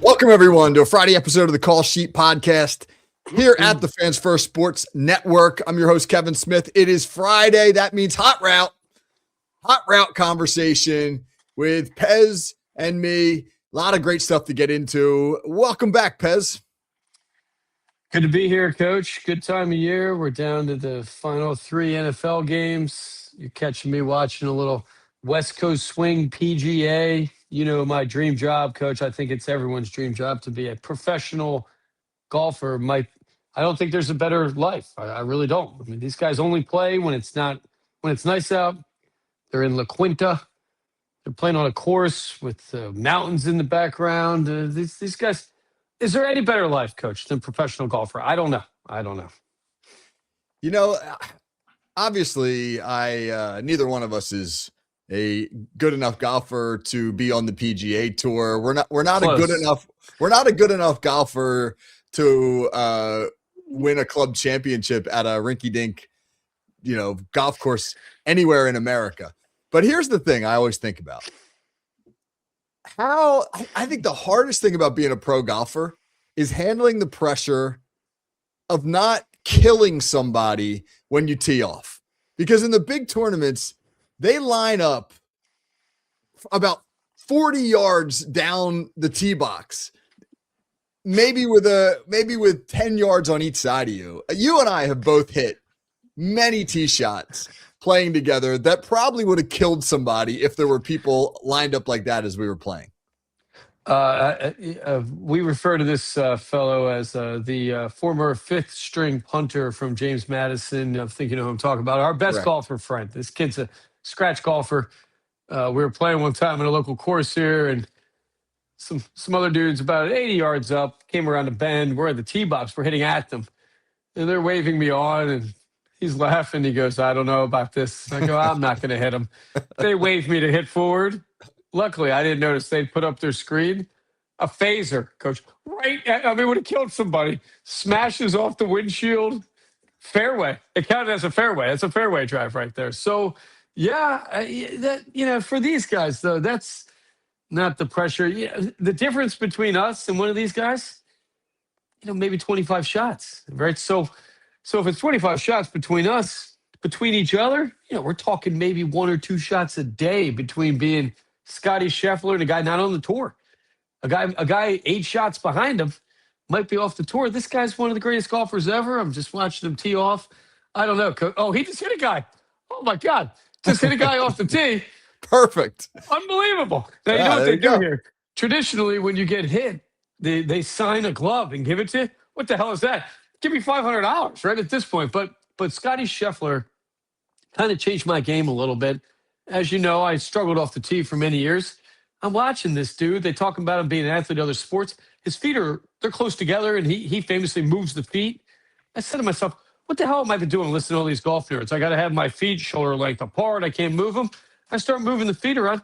Welcome, everyone, to a Friday episode of the Call Sheet Podcast here at the Fans First Sports Network. I'm your host, Kevin Smith. It is Friday. That means hot route conversation with Pez and me. A lot of great stuff to get into. Welcome back, Pez. Good to be here, Coach. Good time of year. We're down to the final 3 NFL games. You're catching me watching a little West Coast swing PGA. You know, my dream job, Coach. I think it's everyone's dream job to be a professional golfer. I don't think there's a better life. I really don't. I mean, these guys only play when it's nice out. They're in La Quinta. They're playing on a course with mountains in the background. These guys. Is there any better life, Coach, than professional golfer? I don't know. You know, obviously, neither one of us is a good enough golfer to be on the PGA Tour. We're not a good enough golfer to win a club championship at a rinky-dink, golf course anywhere in America. But here's the thing I always think about. I think the hardest thing about being a pro golfer is handling the pressure of not killing somebody when you tee off. Because in the big tournaments, they line up about 40 yards down the tee box, maybe with 10 yards on each side of you. You and I have both hit many tee shots playing together that probably would have killed somebody if there were people lined up like that as we were playing. We refer to this fellow as the former fifth string punter from James Madison. I think you know who I'm talking about. Our best golfer friend. This kid's a scratch golfer. We were playing one time in a local course here, and some other dudes about 80 yards up came around the bend. We're at the tee box. We're hitting at them, and they're waving me on, and he's laughing. He goes, "I don't know about this." I go, "I'm not going to hit him." They waved me to hit forward. Luckily, I didn't notice they'd put up their screen. A phaser, Coach. Would have killed somebody. Smashes off the windshield. Fairway. It counted as a fairway. That's a fairway drive right there. So, for these guys, though, that's not the pressure. The difference between us and one of these guys, maybe 25 shots, right? So if it's 25 shots between us, between each other, we're talking maybe 1 or 2 shots a day between being Scotty Scheffler and a guy not on the tour. A guy 8 shots behind him might be off the tour. This guy's one of the greatest golfers ever. I'm just watching him tee off. I don't know. Oh, he just hit a guy. Oh, my God. Just hit a guy off the tee. Perfect. Unbelievable. Now, you know what they do here? Traditionally, when you get hit, they sign a glove and give it to you. What the hell is that? Give me $500, right, at this point. But Scotty Scheffler kind of changed my game a little bit. As you know, I struggled off the tee for many years. I'm watching this dude. They talk about him being an athlete in other sports. His feet they're close together, and he famously moves the feet. I said to myself, what the hell am I doing listening to all these golf nerds? I got to have my feet shoulder length apart. I can't move them. I start moving the feet around.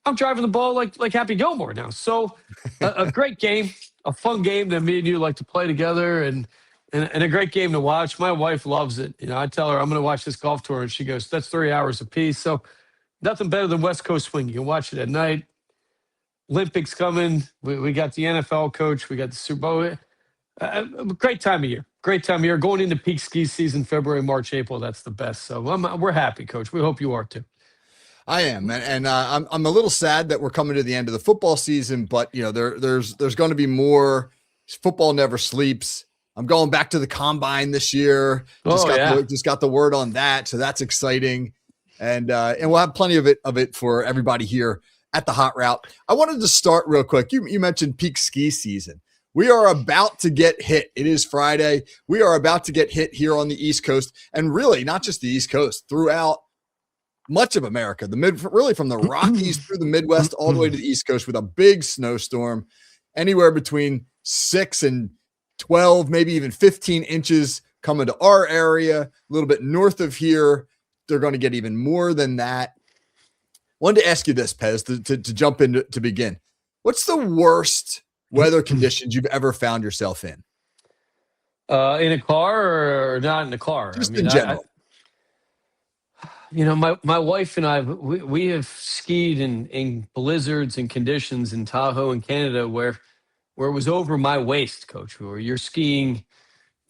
I'm driving the ball like Happy Gilmore now. So a great game, a fun game that me and you like to play together, and a great game to watch. My wife loves it. I tell her I'm going to watch this golf tour, and she goes, that's 3 hours apiece. So nothing better than West Coast swing. You can watch it at night. Olympics coming. We got the NFL, Coach. We got the Super Bowl. Great time of year. Great time of year. Going into peak ski season, February, March, April. That's the best. So we're happy, Coach. We hope you are too. I am, and I'm a little sad that we're coming to the end of the football season. But there's going to be more. Football never sleeps. I'm going back to the combine this year. Just got the word on that, so that's exciting. And we'll have plenty of it for everybody here at the Hot Route. I wanted to start real quick. You mentioned peak ski season. We are about to get hit. It is Friday. We are about to get hit here on the East Coast, and really not just the East Coast, throughout much of America. Really from the Rockies through the Midwest all the way to the East Coast with a big snowstorm, anywhere between 6 and 12, maybe even 15 inches coming to our area, a little bit north of here. They're going to get even more than that. Wanted to ask you this, Pez, to jump in to begin. What's the worst weather conditions you've ever found yourself in? In a car or not in a car? Just in general. My wife and I, we have skied in blizzards and conditions in Tahoe and Canada where where it was over my waist, Coach, where you're skiing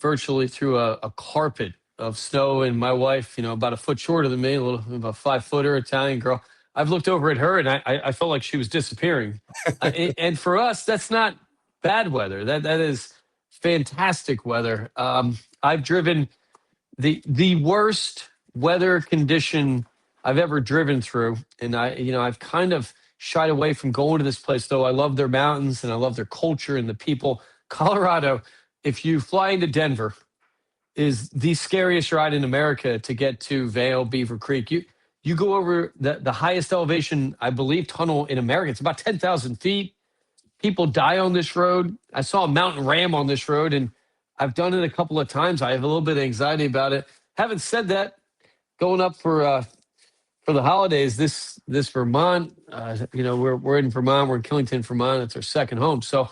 virtually through a carpet of snow, and my wife, about a foot shorter than me, about 5-footer Italian girl. I've looked over at her, and I felt like she was disappearing. And for us, that's not bad weather. That is fantastic weather. I've driven the worst weather condition I've ever driven through, and I've kind of shied away from going to this place, though I love their mountains and I love their culture and the people. Colorado, if you fly into Denver, is the scariest ride in America to get to Vail, Beaver Creek. You go over the highest elevation, I believe, tunnel in America. It's about 10,000 feet. People die on this road. I saw a mountain ram on this road, and I've done it a couple of times. I have a little bit of anxiety about it. Having said that, going up for the holidays, this Vermont, we're in Vermont. We're in Killington, Vermont. It's our second home. So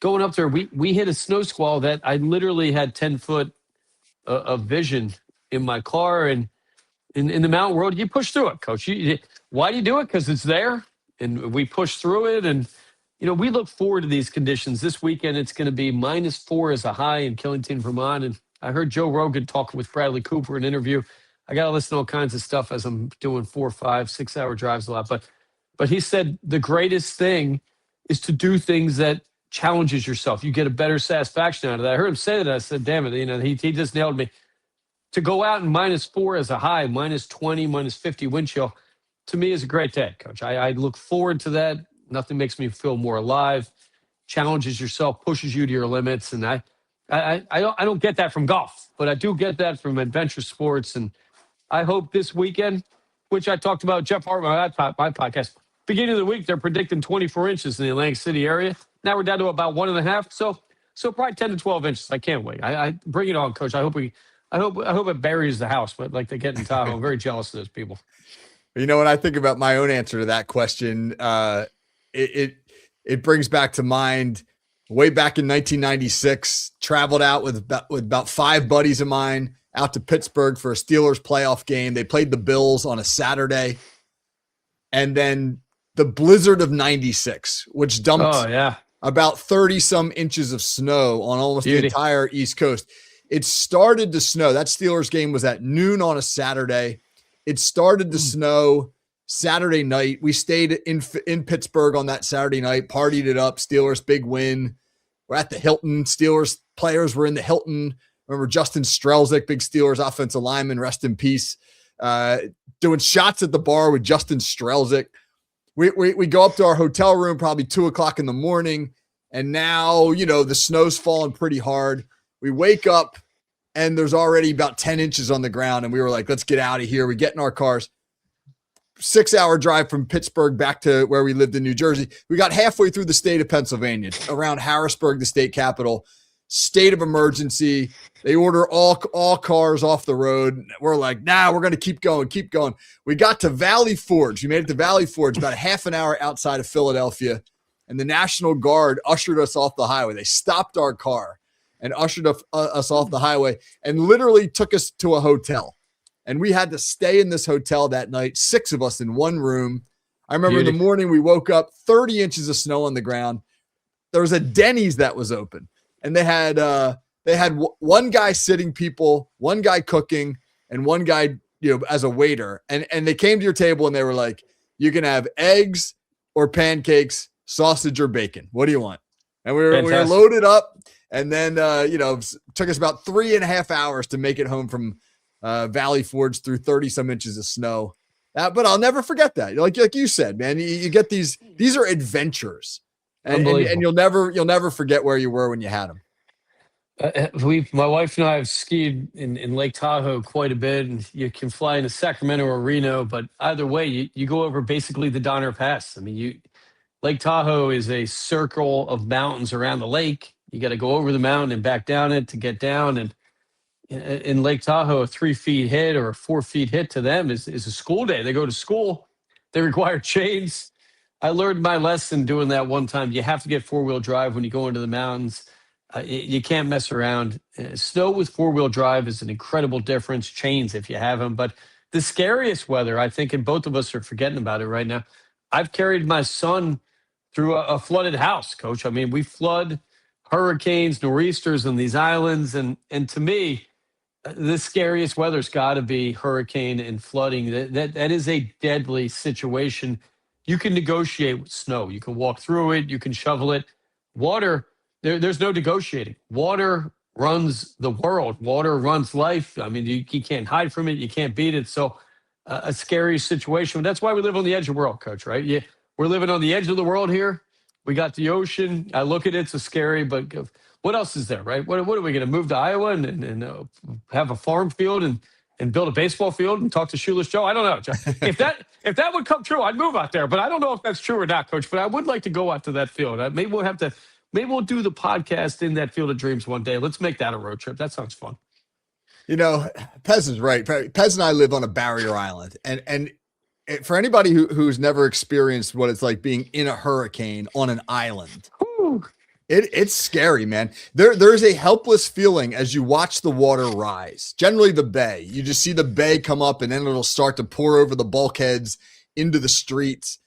going up there, we hit a snow squall that I literally had 10 foot of vision in my car. And in the mountain world, you push through it, Coach. Why do you do it? Because it's there, and we push through it. And we look forward to these conditions. This weekend, it's going to be -4 as a high in Killington, Vermont. And I heard Joe Rogan talking with Bradley Cooper in an interview. I got to listen to all kinds of stuff as I'm doing 4, 5, 6-hour drives a lot. But he said the greatest thing is to do things that challenges yourself. You get a better satisfaction out of that. I heard him say that. I said, damn it, he just nailed me. To go out in -4 as a high, -20, -50 wind chill, to me is a great day, Coach. I look forward to that. Nothing makes me feel more alive. Challenges yourself, pushes you to your limits, and I don't get that from golf, but I do get that from adventure sports. And I hope this weekend, which I talked about Jeff Hartman on my podcast, beginning of the week they're predicting 24 inches in the Atlantic City area. Now we're down to about 1.5, so probably 10 to 12 inches. I can't wait. I bring it on, Coach. I hope it buries the house, but like they get in Tahoe. I'm very jealous of those people. When I think about my own answer to that question, it brings back to mind way back in 1996. Traveled out with about 5 buddies of mine out to Pittsburgh for a Steelers playoff game. They played the Bills on a Saturday, and then the blizzard of '96, which dumped about 30 some inches of snow on almost the entire East Coast. It started to snow. That Steelers game was at noon on a Saturday. It started to snow Saturday night. We stayed in Pittsburgh on that Saturday night, partied it up. Steelers big win. We're at the Hilton. Steelers players were in the Hilton. Remember Justin Strelzik, big Steelers offensive lineman, rest in peace, doing shots at the bar with Justin Strelzik. We go up to our hotel room probably 2:00 in the morning, and now the snow's falling pretty hard. We wake up and there's already about 10 inches on the ground, and we were like, let's get out of here. We get in our cars. 6-hour drive from Pittsburgh back to where we lived in New Jersey. We got halfway through the state of Pennsylvania, around Harrisburg, the state capital. State of emergency. They order all cars off the road. We're like, nah, we're going to keep going. We got to Valley Forge. We made it to Valley Forge, about a half an hour outside of Philadelphia, and the National Guard ushered us off the highway. They stopped our car and ushered us off the highway and literally took us to a hotel. And we had to stay in this hotel that night, 6 of us in one room. I remember in the morning we woke up, 30 inches of snow on the ground. There was a Denny's that was open, and they had one guy sitting people, one guy cooking, and one guy as a waiter. And they came to your table and they were like, you can have eggs or pancakes, sausage or bacon. What do you want? And we were loaded up. And then took us about 3.5 hours to make it home from Valley Forge through 30 some inches of snow. But I'll never forget that. Like you said, man, you get these are adventures, and you'll never forget where you were when you had them. My wife and I have skied in Lake Tahoe quite a bit, and you can fly into Sacramento or Reno, but either way, you go over basically the Donner Pass. I mean, Lake Tahoe is a circle of mountains around the lake. You got to go over the mountain and back down it to get down. And in Lake Tahoe, a 3 feet hit or a 4 feet hit to them is a school day. They go to school. They require chains. I learned my lesson doing that one time. You have to get 4-wheel drive when you go into the mountains. You can't mess around. Snow with 4-wheel drive is an incredible difference. Chains if you have them. But the scariest weather, I think, and both of us are forgetting about it right now, I've carried my son through a flooded house, Coach. I mean, we flood hurricanes, nor'easters in these islands, and to me, the scariest weather's got to be hurricane and flooding. That is a deadly situation. You can negotiate with snow. You can walk through it. You can shovel it. Water, there's no negotiating. Water runs the world. Water runs life. I mean, you can't hide from it. You can't beat it. So a scary situation. That's why we live on the edge of the world, Coach, right? Yeah, we're living on the edge of the world here. We got the ocean. I look at it, it's scary, but what else is there, right? What are we going to move to Iowa and have a farm field and build a baseball field and talk to Shoeless Joe? I don't know. If that would come true, I'd move out there. But I don't know if that's true or not, Coach. But I would like to go out to that field. Maybe we'll do the podcast in that Field of Dreams one day. Let's make that a road trip. That sounds fun. You know, Pez is right. Pez and I live on a barrier island, and for anybody who's never experienced what it's like being in a hurricane on an island, it's scary, man. There's a helpless feeling as you watch the water rise. Generally, the bay. You just see the bay come up, and then it'll start to pour over the bulkheads into the streets.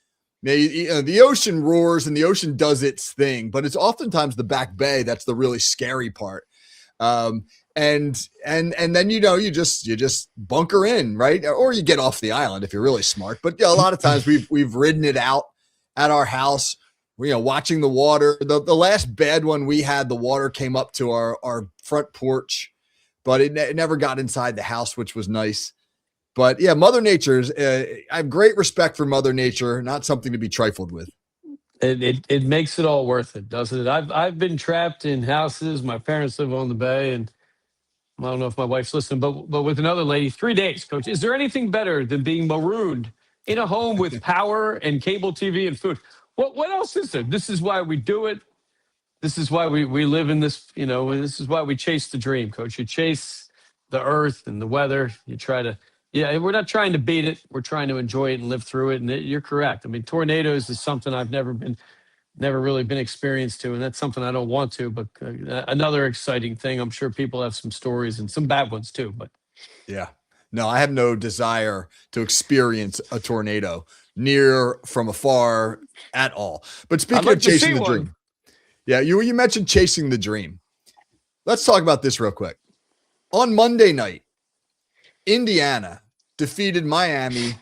Now, the ocean roars and the ocean does its thing, but it's oftentimes the back bay that's the really scary part. And then you just bunker in, right? Or you get off the island if you're really smart. But a lot of times we've ridden it out at our house, watching the water. The last bad one we had, the water came up to our front porch, but it never got inside the house, which was nice. But yeah, Mother Nature's. I have great respect for Mother Nature, not something to be trifled with. It makes it all worth it, doesn't it? I've been trapped in houses. My parents live on the bay, and I don't know if my wife's listening, but with another lady, 3 days, Coach. Is there anything better than being marooned in a home with power and cable TV and food? What else is there? This is why we do it. This is why we live in this, this is why we chase the dream, Coach. You chase the earth and the weather. You try to, we're not trying to beat it. We're trying to enjoy it and live through it. And you're correct. I mean, tornadoes is something I've never really been experienced to, and that's something I don't want to, but another exciting thing. I'm sure people have some stories and some bad ones too, but yeah, no, I have no desire to experience a tornado near from afar at all. But speaking of chasing the dream, you mentioned chasing the dream. Let's talk about this real quick. On Monday night, Indiana defeated Miami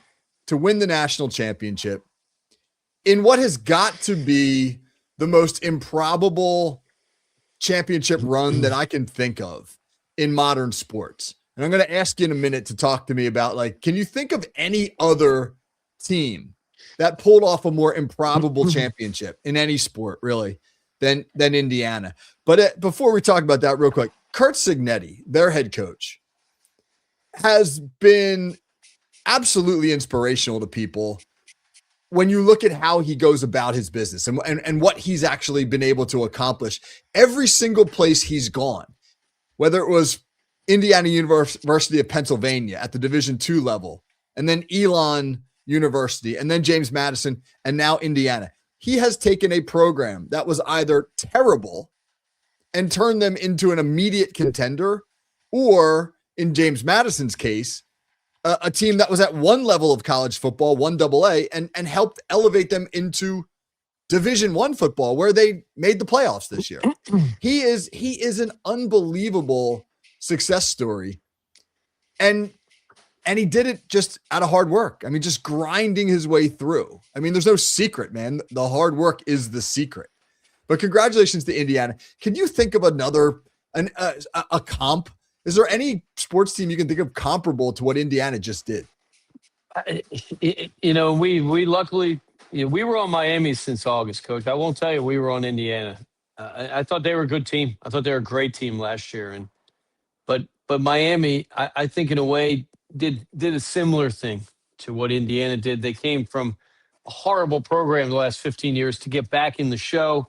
to win the national championship in what has got to be the most improbable championship run that I can think of in modern sports. And I'm going to ask you in a minute to talk to me about, can you think of any other team that pulled off a more improbable championship in any sport, really, than Indiana? But before we talk about that real quick, Curt Cignetti, their head coach, has been absolutely inspirational to people when you look at how he goes about his business and what he's actually been able to accomplish. Every single place he's gone, whether it was Indiana University of Pennsylvania at the Division II level, and then Elon University, and then James Madison, and now Indiana, he has taken a program that was either terrible and turned them into an immediate contender, or in James Madison's case, a team that was at one level of college football, 1AA, and helped elevate them into Division I football, where they made the playoffs this year. He is an unbelievable success story. And he did it just out of hard work. I mean, just grinding his way through. I mean, there's no secret, man. The hard work is the secret. But congratulations to Indiana. Can you think of another a comp? Is there any sports team you can think of comparable to what Indiana just did? We luckily, we were on Miami since August, Coach. I won't tell you we were on Indiana. I thought they were a good team. I thought they were a great team last year. But Miami, I think in a way did a similar thing to what Indiana did. They came from a horrible program the last 15 years to get back in the show.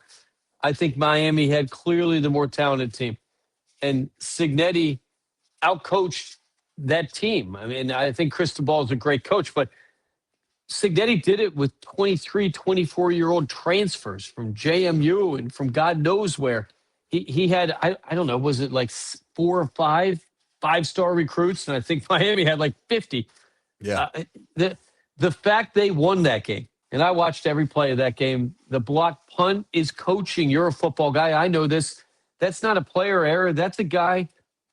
I think Miami had clearly the more talented team. And Cignetti outcoached that team. I mean, I think Cristobal is a great coach, but Cignetti did it with 23, 24-year-old transfers from JMU and from God knows where. He had, I don't know, was it like 4 or 5 5-star recruits? And I think Miami had like 50. Yeah. The fact they won that game and I watched every play of that game. The block punt is coaching. You're a football guy. I know this. That's not a player error. That's a guy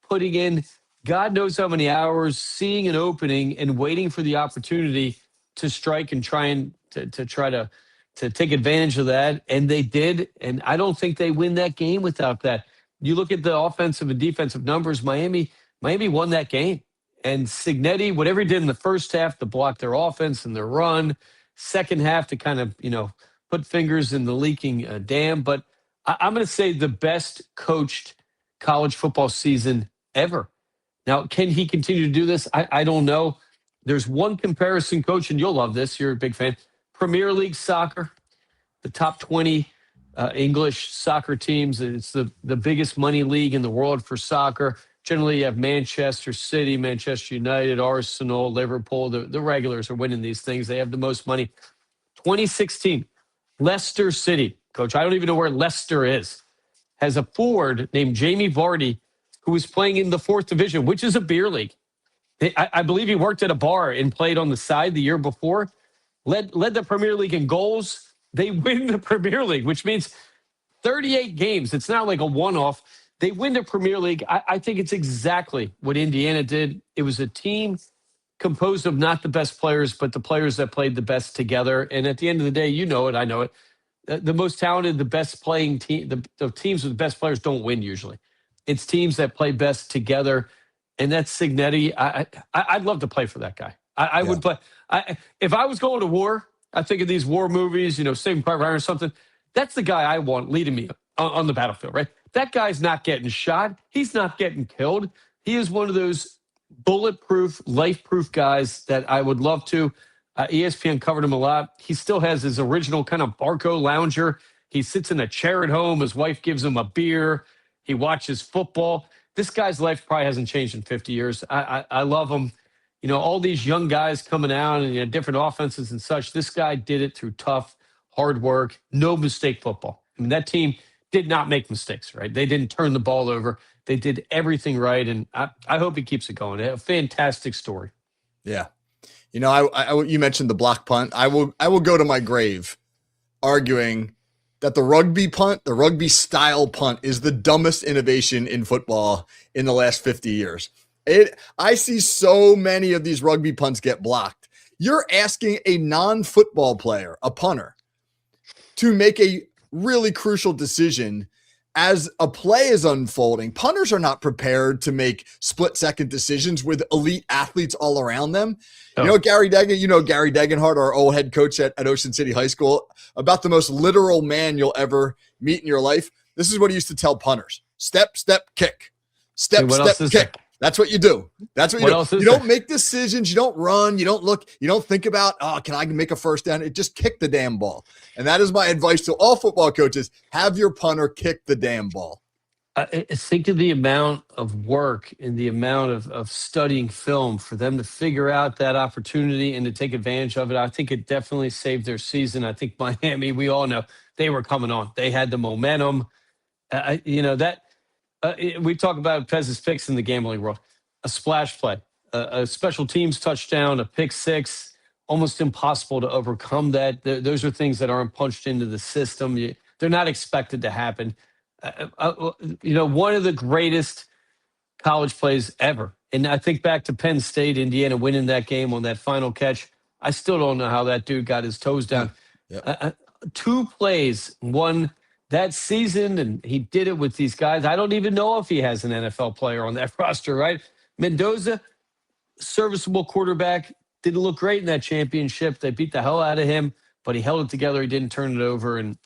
putting in God knows how many hours, seeing an opening and waiting for the opportunity to strike and try to take advantage of that. And they did. And I don't think they win that game without that. You look at the offensive and defensive numbers, Miami won that game. And Signetti, whatever he did in the first half to block their offense and their run, second half to kind of, put fingers in the leaking dam. But I'm going to say the best coached college football season ever. Now, can he continue to do this? I don't know. There's one comparison, coach, and you'll love this. You're a big fan. Premier League soccer, the top 20 English soccer teams. It's the biggest money league in the world for soccer. Generally, you have Manchester City, Manchester United, Arsenal, Liverpool. The regulars are winning these things. They have the most money. 2016, Leicester City. Coach, I don't even know where Leicester is. Has a forward named Jamie Vardy who was playing in the 4th division, which is a beer league. I believe he worked at a bar and played on the side the year before. Led the Premier League in goals. They win the Premier League, which means 38 games. It's not like a one-off. They win the Premier League. I think it's exactly what Indiana did. It was a team composed of not the best players, but the players that played the best together. And at the end of the day, you know it, I know it. The most talented, the best playing team, the teams with the best players don't win usually. It's teams that play best together. And that's Signetti. I'd love to play for that guy. I would play. If I was going to war, I think of these war movies, Saving Private Ryan or something. That's the guy I want leading me on the battlefield, right? That guy's not getting shot. He's not getting killed. He is one of those bulletproof, life-proof guys that I would love to. ESPN covered him a lot. He still has his original kind of Barco lounger. He sits in a chair at home. His wife gives him a beer. He watches football. This guy's life probably hasn't changed in 50 years. I love him. All these young guys coming out and different offenses and such. This guy did it through tough, hard work, no mistake football. I mean, that team did not make mistakes, right? They didn't turn the ball over. They did everything right, and I hope he keeps it going. A fantastic story. Yeah. You mentioned the block punt. I will go to my grave arguing that the rugby punt, the rugby style punt, is the dumbest innovation in football in the last 50 years. I see so many of these rugby punts get blocked. You're asking a non-football player, a punter, to make a really crucial decision as a play is unfolding. Punters are not prepared to make split-second decisions with elite athletes all around them. Oh. Gary Degenhardt, our old head coach at Ocean City High School, about the most literal man you'll ever meet in your life. This is what he used to tell punters. Step, step, kick. Step, step, kick. That's what you do. That's what you do. You don't make decisions. You don't run. You don't look. You don't think about, can I make a first down? It just kick the damn ball. And that is my advice to all football coaches. Have your punter kick the damn ball. Think of the amount of work and the amount of studying film for them to figure out that opportunity and to take advantage of it. I think it definitely saved their season. I think Miami, we all know they were coming on. They had the momentum. We talk about Pez's picks in the gambling world. A splash play, a special teams touchdown, a pick six, almost impossible to overcome that. Those are things that aren't punched into the system. They're not expected to happen. One of the greatest college plays ever. And I think back to Penn State, Indiana winning that game on that final catch. I still don't know how that dude got his toes down. Yep. 2 plays, one that season, and he did it with these guys. I don't even know if he has an NFL player on that roster, right? Mendoza, serviceable quarterback, didn't look great in that championship. They beat the hell out of him, but he held it together. He didn't turn it over. And,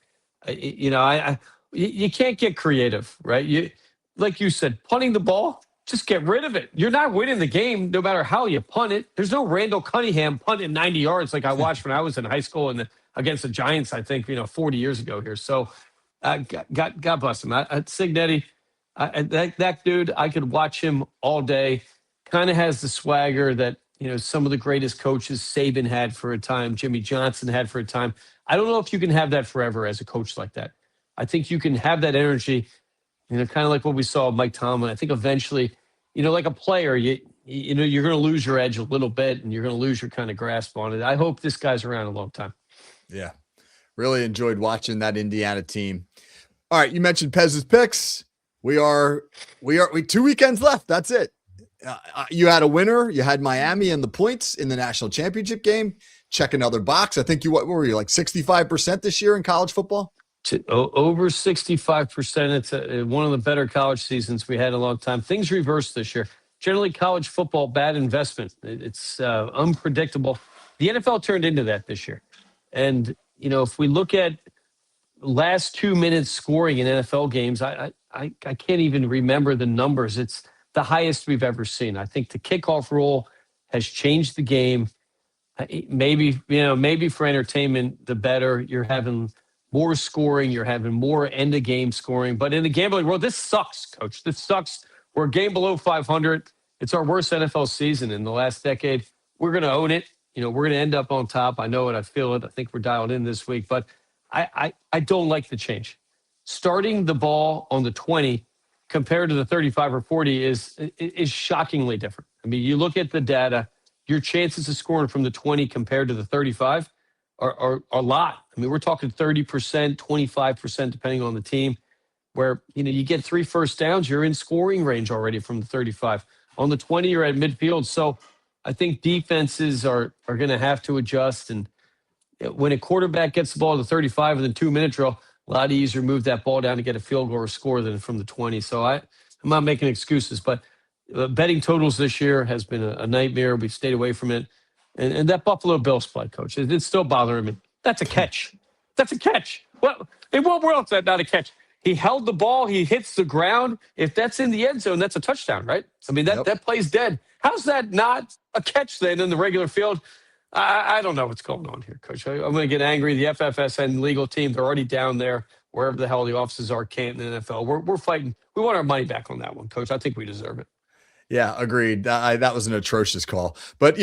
you can't get creative, right? Like you said, punting the ball, just get rid of it. You're not winning the game no matter how you punt it. There's no Randall Cunningham punting 90 yards like I watched when I was in high school against the Giants, I think, 40 years ago here. So, God bless him. Signetti, that dude, I could watch him all day. Kind of has the swagger that, some of the greatest coaches, Saban had for a time, Jimmy Johnson had for a time. I don't know if you can have that forever as a coach like that. I think you can have that energy, kind of like what we saw with Mike Tomlin. I think eventually, like a player, you're going to lose your edge a little bit and you're going to lose your kind of grasp on it. I hope this guy's around a long time. Yeah. Really enjoyed watching that Indiana team. All right. You mentioned Pez's picks. We 2 weekends left. That's it. You had a winner. You had Miami and the points in the national championship game. Check another box. I think what were you, like 65% this year in college football? Over 65%. It's one of the better college seasons we had in a long time. Things reversed this year. Generally, college football, bad investment. It's unpredictable. The NFL turned into that this year. And, if we look at last 2 minutes scoring in NFL games, I can't even remember the numbers. It's the highest we've ever seen. I think the kickoff rule has changed the game. Maybe for entertainment, the better. You're having more scoring. You're having more end of game scoring. But in the gambling world, this sucks, Coach. This sucks. We're a game below 500. It's our worst NFL season in the last decade. We're going to own it. We're going to end up on top. I know it. I feel it. I think we're dialed in this week. But I don't like the change. Starting the ball on the 20 compared to the 35 or 40 is shockingly different. I mean, you look at the data, your chances of scoring from the 20 compared to the 35 are a lot. I mean, we're talking 30%, 25%, depending on the team, where, you get 3 first downs, you're in scoring range already from the 35. On the 20, you're at midfield. So I think defenses are going to have to adjust. And when a quarterback gets the ball to the 35 in the 2-minute drill, a lot easier to move that ball down to get a field goal or score than from the 20. So I'm not making excuses, but betting totals this year has been a nightmare. We've stayed away from it. And that Buffalo Bills play, Coach, it's still bothering me. That's a catch. That's a catch. In what world is that not a catch? He held the ball. He hits the ground. If that's in the end zone, that's a touchdown, right? I mean, that play's dead. How's that not a catch then in the regular field? I don't know what's going on here, Coach. I'm going to get angry. The FFSN legal team, they're already down there, wherever the hell the offices are, Canton, NFL. We're fighting. We want our money back on that one, Coach. I think we deserve it. Yeah, agreed. That was an atrocious call. But,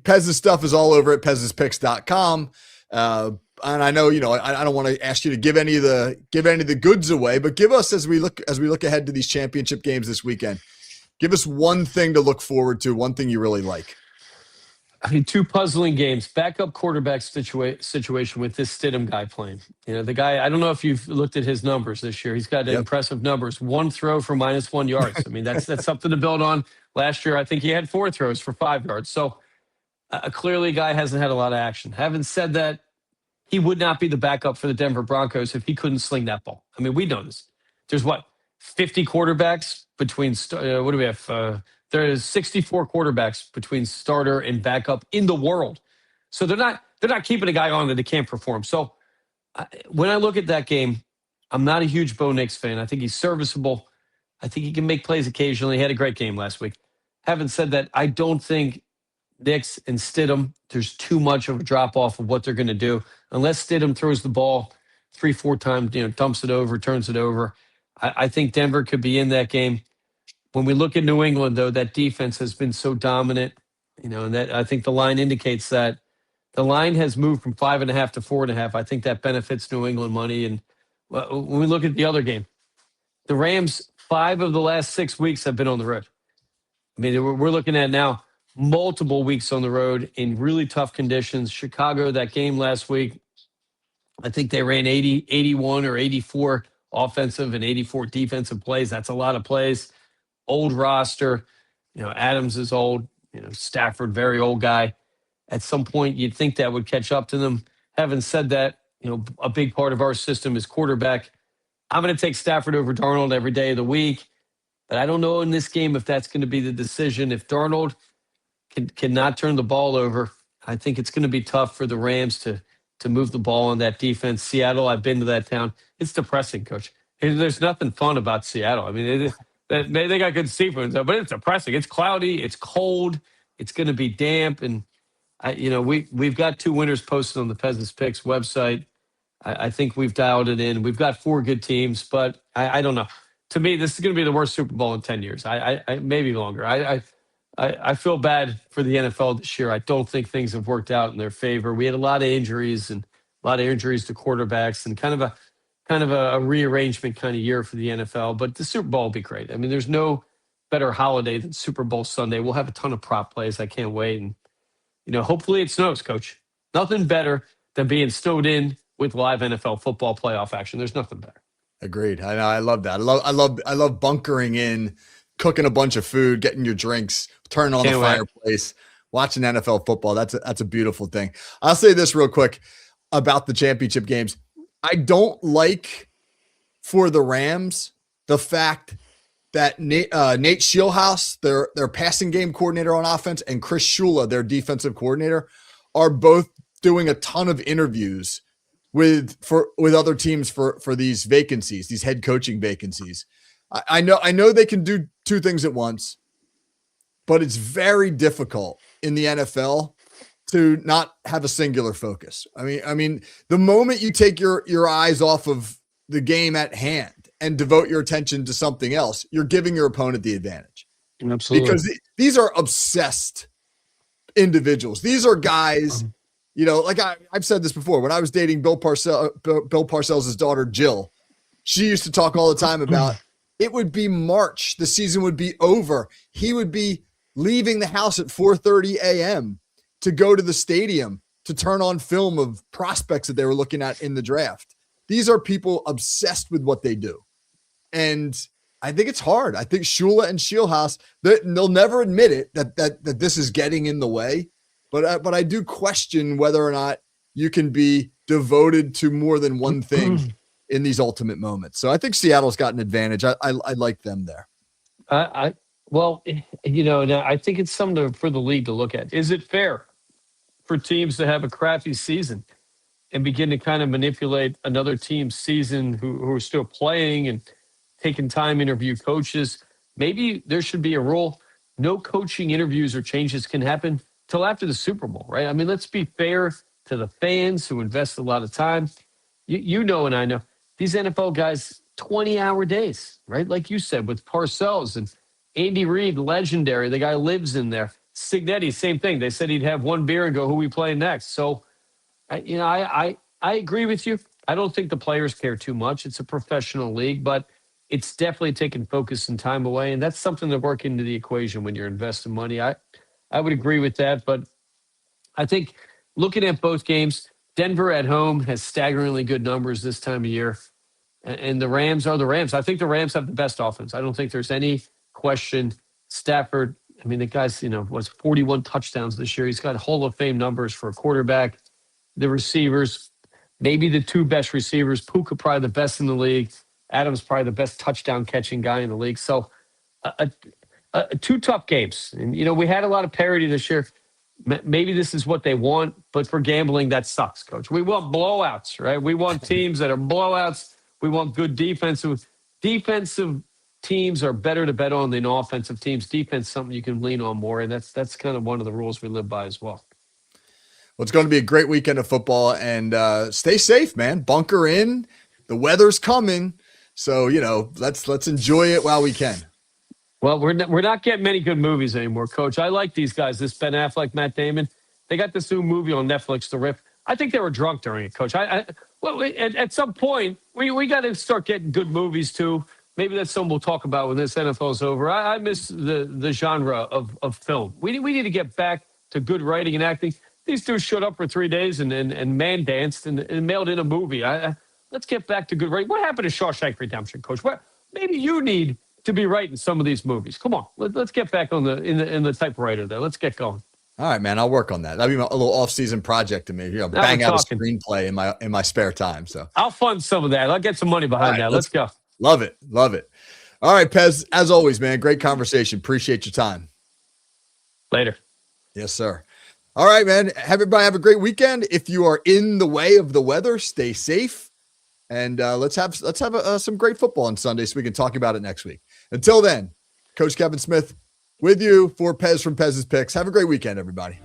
Pez's stuff is all over at pezpicks.com. And I know, I don't want to ask you to give any of the goods away, but give us, as we look ahead to these championship games this weekend, give us one thing to look forward to, one thing you really like. I mean, 2 puzzling games. Backup quarterback situation with this Stidham guy playing. The guy, I don't know if you've looked at his numbers this year. He's got impressive numbers. 1 throw for -1 yards. I mean, that's something to build on. Last year, I think he had 4 throws for 5 yards. So clearly, guy hasn't had a lot of action. Having said that, he would not be the backup for the Denver Broncos if he couldn't sling that ball. I mean, we know this. There's 50 quarterbacks between, what do we have? There's 64 quarterbacks between starter and backup in the world. So they're not keeping a guy on that they can't perform. So when I look at that game, I'm not a huge Bo Nix fan. I think he's serviceable. I think he can make plays occasionally. He had a great game last week. Having said that, I don't think Nix and Stidham, there's too much of a drop-off of what they're going to do. Unless Stidham throws the ball 3-4 times, dumps it over, turns it over. I think Denver could be in that game. When we look at New England, though, that defense has been so dominant, and that I think the line indicates that the line has moved from 5.5 to 4.5. I think that benefits New England money. And when we look at the other game, the Rams, 5 of the last 6 weeks have been on the road. I mean, we're looking at now multiple weeks on the road in really tough conditions. Chicago, that game last week, I think they ran 81 or 84 offensive and 84 defensive plays. That's a lot of plays. Old roster. Adams is old. Stafford, very old guy. At some point, you'd think that would catch up to them. Having said that, a big part of our system is quarterback. I'm going to take Stafford over Darnold every day of the week. But I don't know in this game if that's going to be the decision. If Darnold cannot turn the ball over, I think it's going to be tough for the Rams to move the ball on that defense. Seattle, I've been to that town. It's depressing, Coach. There's nothing fun about Seattle. I mean, they got good seafood, but it's depressing. It's cloudy. It's cold. It's going to be damp. And, we've got 2 winners posted on the Pez Picks website. I think we've dialed it in. We've got 4 good teams, but I don't know. To me, this is going to be the worst Super Bowl in 10 years. I maybe longer. I feel bad for the NFL this year. I don't think things have worked out in their favor. We had a lot of injuries to quarterbacks and kind of a rearrangement kind of year for the NFL. But the Super Bowl will be great. I mean, there's no better holiday than Super Bowl Sunday. We'll have a ton of prop plays. I can't wait. And, hopefully it snows, Coach. Nothing better than being stowed in with live NFL football playoff action. There's nothing better. Agreed. I know. I love that. I love bunkering in, cooking a bunch of food, getting your drinks, turning on the fireplace, watching NFL football. That's a beautiful thing. I'll say this real quick about the championship games. I don't like for the Rams the fact that Nate Scheelhaase, their passing game coordinator on offense, and Chris Shula, their defensive coordinator, are both doing a ton of interviews with other teams for these vacancies, these head coaching vacancies. I know they can do two things at once, but it's very difficult in the NFL to not have a singular focus. I mean, the moment you take your eyes off of the game at hand and devote your attention to something else, you're giving your opponent the advantage. Absolutely. Because these are obsessed individuals. These are guys, like I've said this before. When I was dating Bill Parcells' daughter, Jill, she used to talk all the time about it would be March. The season would be over. He would be leaving the house at 4:30 a.m. to go to the stadium to turn on film of prospects that they were looking at in the draft. These are people obsessed with what they do. And I think it's hard. I think Shula and Scheelhaase, they'll never admit it that this is getting in the way. But I do question whether or not you can be devoted to more than one thing in these ultimate moments. So I think Seattle's got an advantage. I like them there. Well, I think it's something for the league to look at. Is it fair for teams to have a crappy season and begin to kind of manipulate another team's season who are still playing and taking time to interview coaches? Maybe there should be a rule. No coaching interviews or changes can happen till after the Super Bowl, right? I mean, let's be fair to the fans who invest a lot of time. You know, and I know these NFL guys, 20-hour days, right? Like you said, with Parcells and Andy Reid, legendary. The guy lives in there. Signetti, same thing. They said he'd have one beer and go, who we play next? So, I agree with you. I don't think the players care too much. It's a professional league, but it's definitely taking focus and time away. And that's something to work into the equation when you're investing money. I would agree with that. But I think looking at both games, Denver at home has staggeringly good numbers this time of year. And the Rams are the Rams. I think the Rams have the best offense. I don't think there's any question. Stafford, I mean, the guy's, was 41 touchdowns this year. He's got Hall of Fame numbers for a quarterback. The receivers, maybe the two best receivers. Puka probably the best in the league. Adams probably the best touchdown catching guy in the league. So two tough games. And, we had a lot of parity this year. Maybe this is what they want, but for gambling, that sucks, Coach. We want blowouts, right? We want teams that are blowouts. We want good defensive teams are better to bet on than offensive teams. Defense, something you can lean on more, and that's kind of one of the rules we live by as well. Well, it's going to be a great weekend of football, and stay safe, man. Bunker in. The weather's coming, so let's enjoy it while we can. Well, we're not getting many good movies anymore, Coach. I like these guys. This Ben Affleck, Matt Damon. They got this new movie on Netflix, The Riff. I think they were drunk during it, Coach. At some point, we got to start getting good movies too. Maybe that's something we'll talk about when this NFL is over. I miss the genre of film. We need to get back to good writing and acting. These dudes showed up for 3 days and man danced and mailed in a movie. Let's get back to good writing. What happened to Shawshank Redemption, Coach? Maybe you need to be writing some of these movies. Come on, let's get back on in the typewriter there. Let's get going. All right, man. I'll work on that. That'd be a little off-season project to me. Bang out a screenplay in my spare time. So I'll fund some of that. I'll get some money behind that. Let's go. Love it. All right, Pez. As always, man. Great conversation. Appreciate your time. Later. Yes, sir. All right, man. Everybody have a great weekend. If you are in the way of the weather, stay safe. And let's have some great football on Sunday so we can talk about it next week. Until then, Coach Kevin Smith with you for Pez from Pez's Picks. Have a great weekend, everybody.